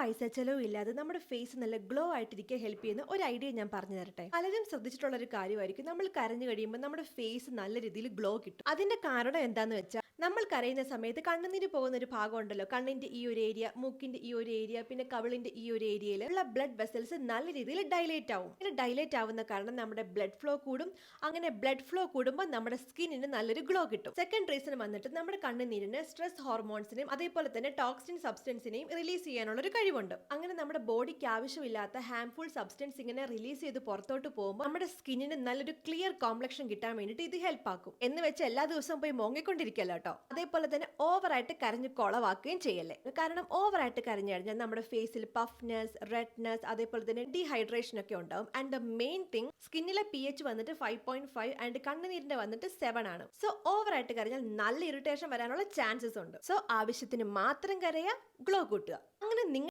പൈസ ചെലവും ഇല്ലാതെ നമ്മുടെ ഫേസ് നല്ല ഗ്ലോ ആയിട്ടിരിക്കാൻ ഹെൽപ്പ് ചെയ്യുന്ന ഒരു ഐഡിയ ഞാൻ പറഞ്ഞു തരട്ടെ. പലരും ശ്രദ്ധിച്ചിട്ടുള്ള ഒരു കാര്യമായിരിക്കും, നമ്മൾ കരഞ്ഞു കഴിയുമ്പോൾ നമ്മുടെ ഫേസ് നല്ല രീതിയിൽ ഗ്ലോ കിട്ടും. അതിന്റെ കാരണം എന്താന്ന് വെച്ചാൽ, നമ്മൾ കരയുന്ന സമയത്ത് കണ്ണുനീര് പോകുന്ന ഒരു ഭാഗം ഉണ്ടല്ലോ, കണ്ണിന്റെ ഈ ഒരു ഏരിയ, മൂക്കിന്റെ ഈ ഒരു ഏരിയ, പിന്നെ കവിളിന്റെ ഈ ഒരു ഏരിയയിൽ ഉള്ള ബ്ലഡ് വെസൽസ് നല്ല രീതിയിൽ ഡൈലേറ്റ് ആവും. ഇങ്ങനെ ഡൈലേറ്റ് ആവുന്ന കാരണം നമ്മുടെ ബ്ലഡ് ഫ്ലോ കൂടും. അങ്ങനെ ബ്ലഡ് ഫ്ലോ കൂടുമ്പോൾ നമ്മുടെ സ്കിന്നിന് നല്ലൊരു ഗ്ലോ കിട്ടും. സെക്കൻഡ് റീസൺ വന്നിട്ട്, നമ്മുടെ കണ്ണുനീരിന് സ്ട്രെസ് ഹോർമോൺസിനെയും അതേപോലെ തന്നെ ടോക്സിൻ സബ്സ്റ്റൻസിനെയും റിലീസ് ചെയ്യാനുള്ള ഒരു കഴിവുണ്ട്. അങ്ങനെ നമ്മുടെ ബോഡിക്ക് ആവശ്യമില്ലാത്ത ഹാംഫുൾ സബ്സ്റ്റൻസ് ഇങ്ങനെ റിലീസ് ചെയ്ത് പുറത്തോട്ട് പോകുമ്പോൾ നമ്മുടെ സ്കിന്നിന് നല്ലൊരു ക്ലിയർ കോംപ്ലക്ഷൻ കിട്ടാൻ വേണ്ടിയിട്ട് ഇത് ഹെൽപ്പ് ആക്കും. എന്ന് വെച്ച് എല്ലാ ദിവസവും പോയി മോങ്ങിക്കൊണ്ടിരിക്കല്ലോ കേട്ടോ. അതേപോലെ തന്നെ ഓവറായിട്ട് കരഞ്ഞ് കൊളവാക്കുകയും ചെയ്യല്ലേ. കാരണം ഓവറായിട്ട് കരഞ്ഞു കഴിഞ്ഞാൽ നമ്മുടെ ഫേസിൽ പഫ്നെസ്, റെഡ്നെസ്, അതേപോലെ തന്നെ ഡീഹൈഡ്രേഷൻ ഒക്കെ ഉണ്ടാവും. ആൻഡ് ദ മെയിൻ തിങ്, സ്കിന്നിലെ pH വന്നിട്ട് 5.5 ആൻഡ് കണ്ണുനീരിന്റെ വന്നിട്ട് 7 ആണ്. സോ ഓവറായിട്ട് കരഞ്ഞാൽ നല്ല ഇറിറ്റേഷൻ വരാനുള്ള ചാൻസസ് ഉണ്ട്. സോ ആവശ്യത്തിന് മാത്രം കരയുക, ഗ്ലോ കൂട്ടുക. അങ്ങനെ നിങ്ങൾ